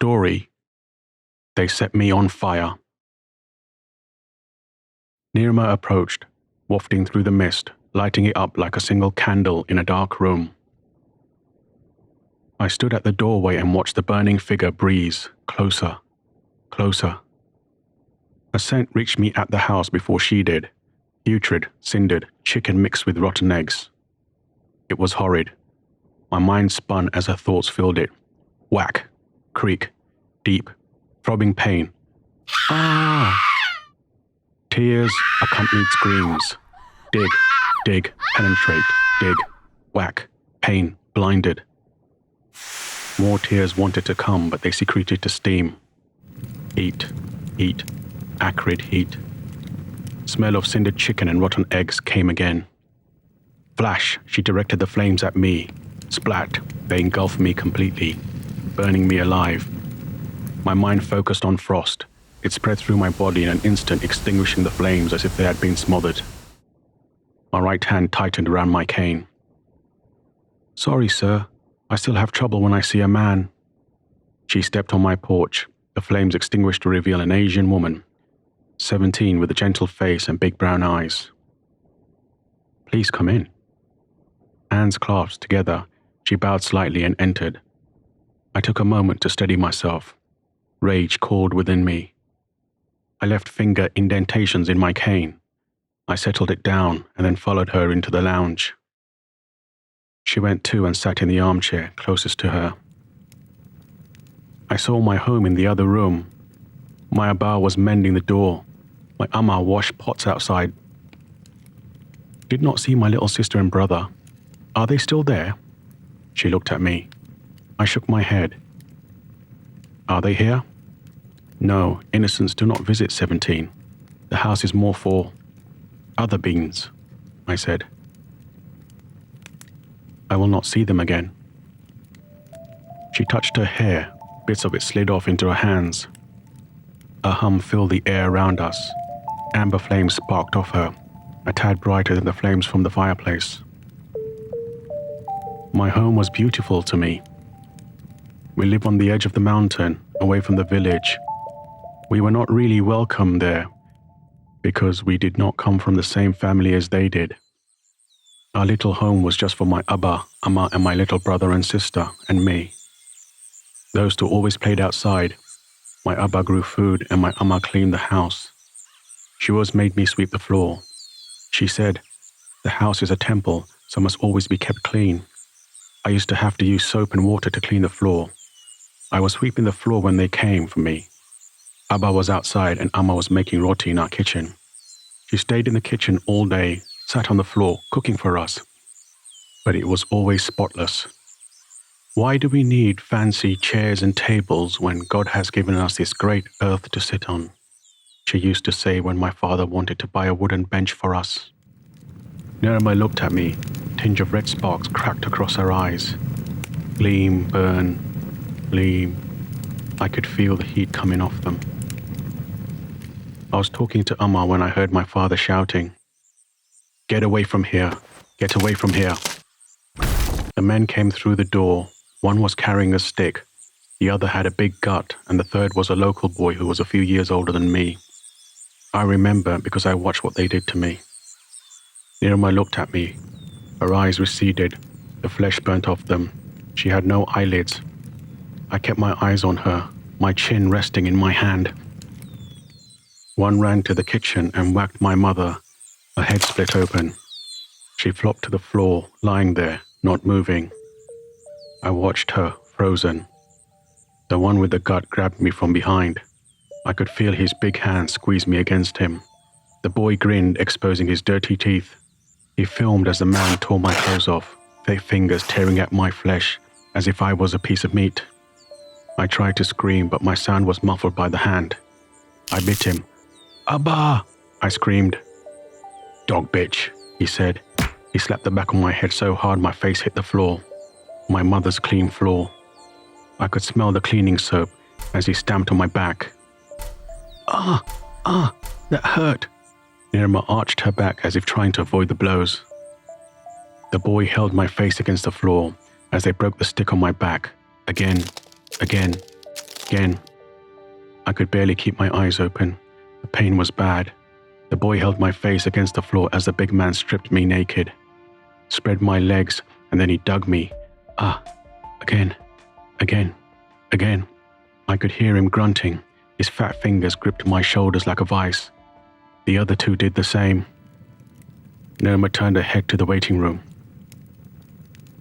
story. They set me on fire. Nirma approached, wafting through the mist, lighting it up like a single candle in a dark room. I stood at the doorway and watched the burning figure breeze closer, closer. A scent reached me at the house before she did. Putrid, cindered chicken mixed with rotten eggs. It was horrid. My mind spun as her thoughts filled it. Whack, creak, deep, throbbing pain. Ah! Tears accompanied screams. Dig, dig, penetrate, dig, whack, pain, blinded. More tears wanted to come, but they secreted to steam. Heat, heat, acrid heat. Smell of cindered chicken and rotten eggs came again. Flash, she directed the flames at me. Splat, they engulfed me completely, burning me alive. My mind focused on frost. It spread through my body in an instant, extinguishing the flames as if they had been smothered. My right hand tightened around my cane. Sorry, sir. I still have trouble when I see a man. She stepped on my porch. The flames extinguished to reveal an Asian woman, 17, with a gentle face and big brown eyes. Please come in. Hands clasped together, she bowed slightly and entered. I took a moment to steady myself. Rage called within me. I left finger indentations in my cane. I settled it down and then followed her into the lounge. She went too and sat in the armchair closest to her. I saw my home in the other room. My Abba was mending the door. My Amma washed pots outside. Did not see my little sister and brother. Are they still there? She looked at me. I shook my head. Are they here? No, innocents do not visit 17. The house is more for other beings, I said. I will not see them again. She touched her hair. Bits of it slid off into her hands. A hum filled the air around us. Amber flames sparked off her, a tad brighter than the flames from the fireplace. My home was beautiful to me. We live on the edge of the mountain, away from the village. We were not really welcome there, because we did not come from the same family as they did. Our little home was just for my Abba, Amma, and my little brother and sister, and me. Those two always played outside. My Abba grew food, and my Amma cleaned the house. She always made me sweep the floor. She said, the house is a temple, so must always be kept clean. I used to have to use soap and water to clean the floor. I was sweeping the floor when they came for me. Abba was outside and Amma was making roti in our kitchen. She stayed in the kitchen all day, sat on the floor, cooking for us. But it was always spotless. Why do we need fancy chairs and tables when God has given us this great earth to sit on? She used to say when my father wanted to buy a wooden bench for us. Nirma looked at me. A tinge of red sparks cracked across her eyes. Gleam, burn, gleam. I could feel the heat coming off them. I was talking to Amma when I heard my father shouting, "Get away from here! Get away from here!" The men came through the door. One was carrying a stick, the other had a big gut, and the third was a local boy who was a few years older than me. I remember because I watched what they did to me. Nirma looked at me. Her eyes receded. The flesh burnt off them. She had no eyelids. I kept my eyes on her, my chin resting in my hand. One ran to the kitchen and whacked my mother. Her head split open. She flopped to the floor, lying there, not moving. I watched her, frozen. The one with the gut grabbed me from behind. I could feel his big hand squeeze me against him. The boy grinned, exposing his dirty teeth. He filmed as the man tore my clothes off, their fingers tearing at my flesh as if I was a piece of meat. I tried to scream, but my sound was muffled by the hand. I bit him. "Abba!" I screamed. "Dog bitch," he said. He slapped the back of my head so hard my face hit the floor. My mother's clean floor. I could smell the cleaning soap as he stamped on my back. That hurt." Nirma arched her back as if trying to avoid the blows. The boy held my face against the floor as they broke the stick on my back. Again. again. I could barely keep my eyes open. The pain was bad. The boy held my face against the floor as the big man stripped me naked, spread my legs, and then he dug me. Again, again, again. I could hear him grunting. His fat fingers gripped my shoulders like a vice. The other two did the same. Nirma turned her head to the waiting room.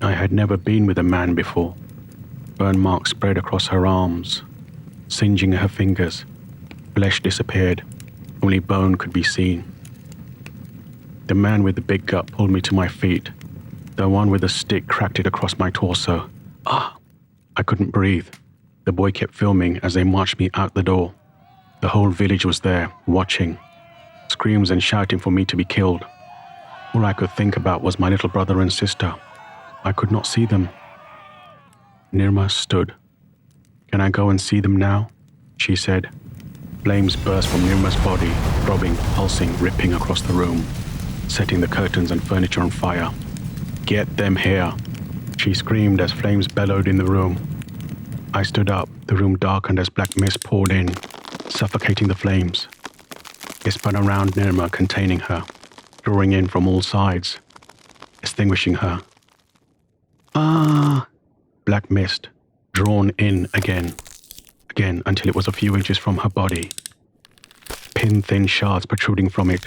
I had never been with a man before. Burn marks spread across her arms, singeing her fingers. Flesh disappeared. Only bone could be seen. The man with the big gut pulled me to my feet. The one with the stick cracked it across my torso. I couldn't breathe. The boy kept filming as they marched me out the door. The whole village was there, watching. Screams and shouting for me to be killed. All I could think about was my little brother and sister. I could not see them. Nirma stood. "Can I go and see them now?" she said. Flames burst from Nirma's body, throbbing, pulsing, ripping across the room, setting the curtains and furniture on fire. "Get them here!" she screamed as flames bellowed in the room. I stood up. The room darkened as black mist poured in, suffocating the flames. It spun around Nirma, containing her, drawing in from all sides, extinguishing her. Black mist, drawn in again, until it was a few inches from her body. Pin-thin shards protruding from it,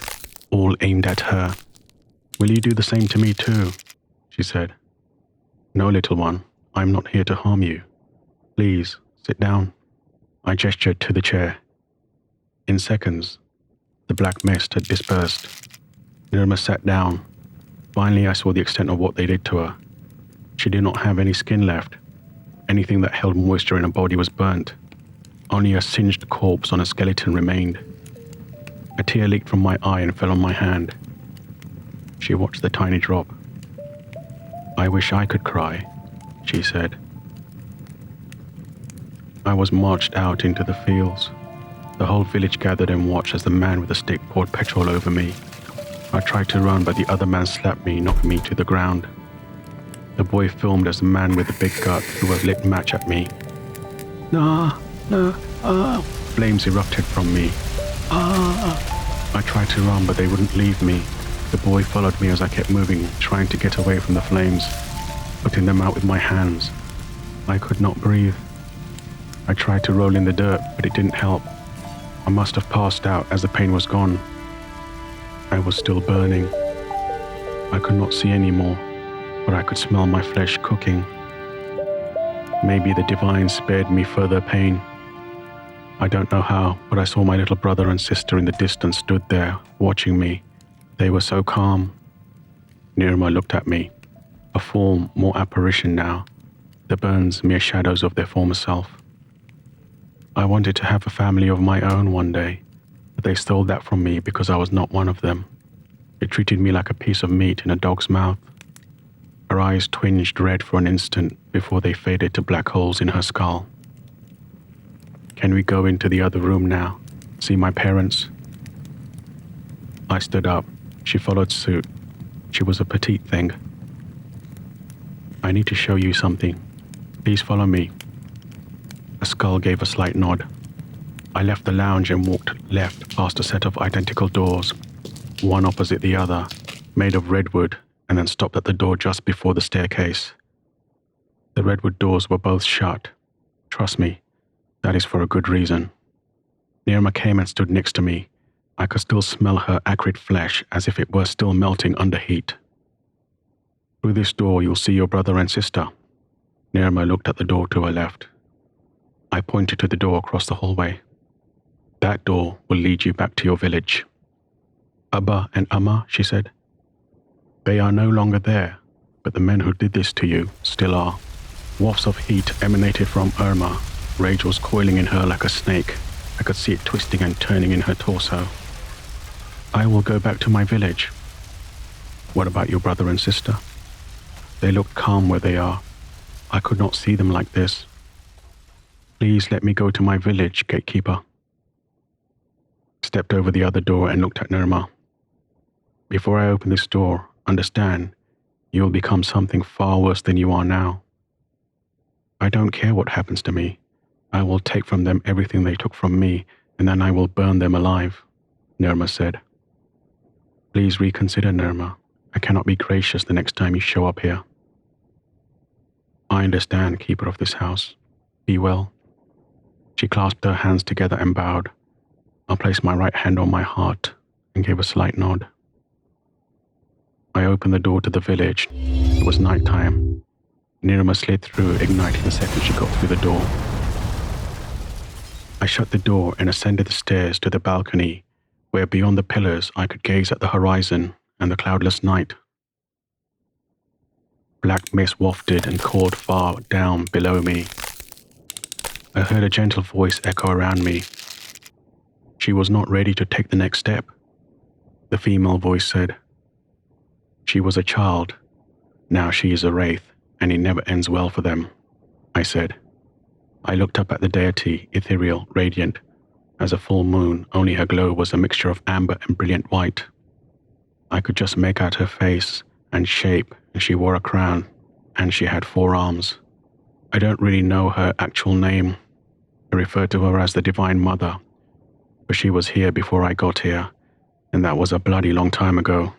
all aimed at her. "Will you do the same to me too?" she said. "No, little one, I'm not here to harm you. Please, sit down." I gestured to the chair. In seconds, the black mist had dispersed. Nirma sat down. Finally, I saw the extent of what they did to her. She did not have any skin left. Anything that held moisture in her body was burnt. Only a singed corpse on a skeleton remained. A tear leaked from my eye and fell on my hand. She watched the tiny drop. "I wish I could cry," she said. I was marched out into the fields. The whole village gathered and watched as the man with the stick poured petrol over me. I tried to run, but the other man slapped me, knocking me to the ground. The boy filmed as the man with the big gut threw a lit match at me. No, Flames erupted from me. I tried to run, but they wouldn't leave me. The boy followed me as I kept moving, trying to get away from the flames, putting them out with my hands. I could not breathe. I tried to roll in the dirt, but it didn't help. I must have passed out as the pain was gone. I was still burning. I could not see anymore, but I could smell my flesh cooking. Maybe the divine spared me further pain. I don't know how, but I saw my little brother and sister in the distance stood there, watching me. They were so calm. Nirma looked at me, a form, more apparition now, the burns mere shadows of their former self. I wanted to have a family of my own one day, but they stole that from me because I was not one of them. They treated me like a piece of meat in a dog's mouth. Her eyes twinged red for an instant before they faded to black holes in her skull. "Can we go into the other room now? See my parents?" I stood up. She followed suit. She was a petite thing. "I need to show you something. Please follow me." The skull gave a slight nod. I left the lounge and walked left past a set of identical doors, one opposite the other, made of redwood, and then stopped at the door just before the staircase. The redwood doors were both shut. Trust me, that is for a good reason. Nirma came and stood next to me. I could still smell her acrid flesh as if it were still melting under heat. "Through this door you'll see your brother and sister." Nirma looked at the door to her left. I pointed to the door across the hallway. "That door will lead you back to your village." "Abba and Amma," she said. "They are no longer there, but the men who did this to you still are." Wafts of heat emanated from Irma. Rage was coiling in her like a snake. I could see it twisting and turning in her torso. "I will go back to my village." "What about your brother and sister?" "They looked calm where they are. I could not see them like this." "Please let me go to my village, gatekeeper." Stepped over the other door and looked at Nirma. "Before I open this door, understand, you will become something far worse than you are now. I don't care what happens to me. I will take from them everything they took from me, and then I will burn them alive, Nirma said. Please reconsider, Nirma. I cannot be gracious the next time you show up here. I understand, keeper of this house. Be well. She clasped her hands together and bowed. I placed my right hand on my heart and gave a slight nod. I opened the door to the village. It was night time. Nirma slid through, igniting the second she got through the door. I shut the door and ascended the stairs to the balcony, where beyond the pillars I could gaze at the horizon and the cloudless night. Black mist wafted and called far down below me. I heard a gentle voice echo around me. She was not ready to take the next step, the female voice said. She was a child. Now she is a wraith, and it never ends well for them, I said. I looked up at the deity, ethereal, radiant, as a full moon, only her glow was a mixture of amber and brilliant white. I could just make out her face and shape, and she wore a crown, and she had 4 arms. I don't really know her actual name. I refer to her as the Divine Mother, but she was here before I got here, and that was a bloody long time ago.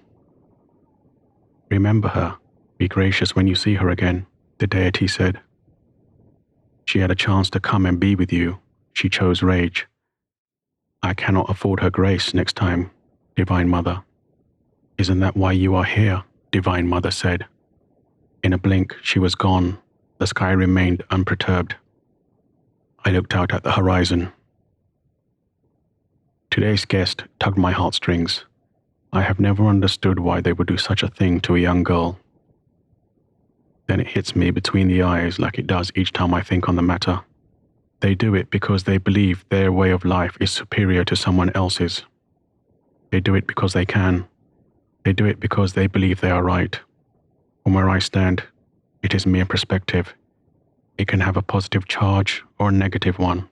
Remember her. Be gracious when you see her again, the deity said. She had a chance to come and be with you. She chose rage. I cannot afford her grace next time, Divine Mother. Isn't that why you are here? Divine Mother said. In a blink, she was gone. The sky remained unperturbed. I looked out at the horizon. Today's guest tugged my heartstrings. I have never understood why they would do such a thing to a young girl. Then it hits me between the eyes like it does each time I think on the matter. They do it because they believe their way of life is superior to someone else's. They do it because they can. They do it because they believe they are right. From where I stand, it is mere perspective. It can have a positive charge or a negative one.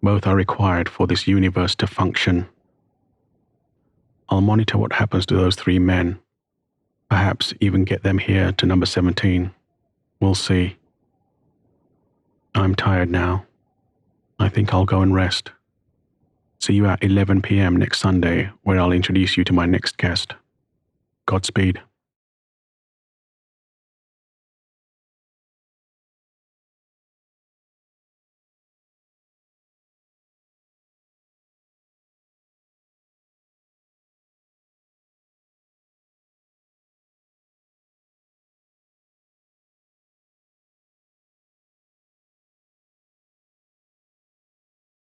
Both are required for this universe to function. I'll monitor what happens to those 3 men. Perhaps even get them here to number 17. We'll see. I'm tired now. I think I'll go and rest. See you at 11 p.m. next Sunday, where I'll introduce you to my next guest. Godspeed.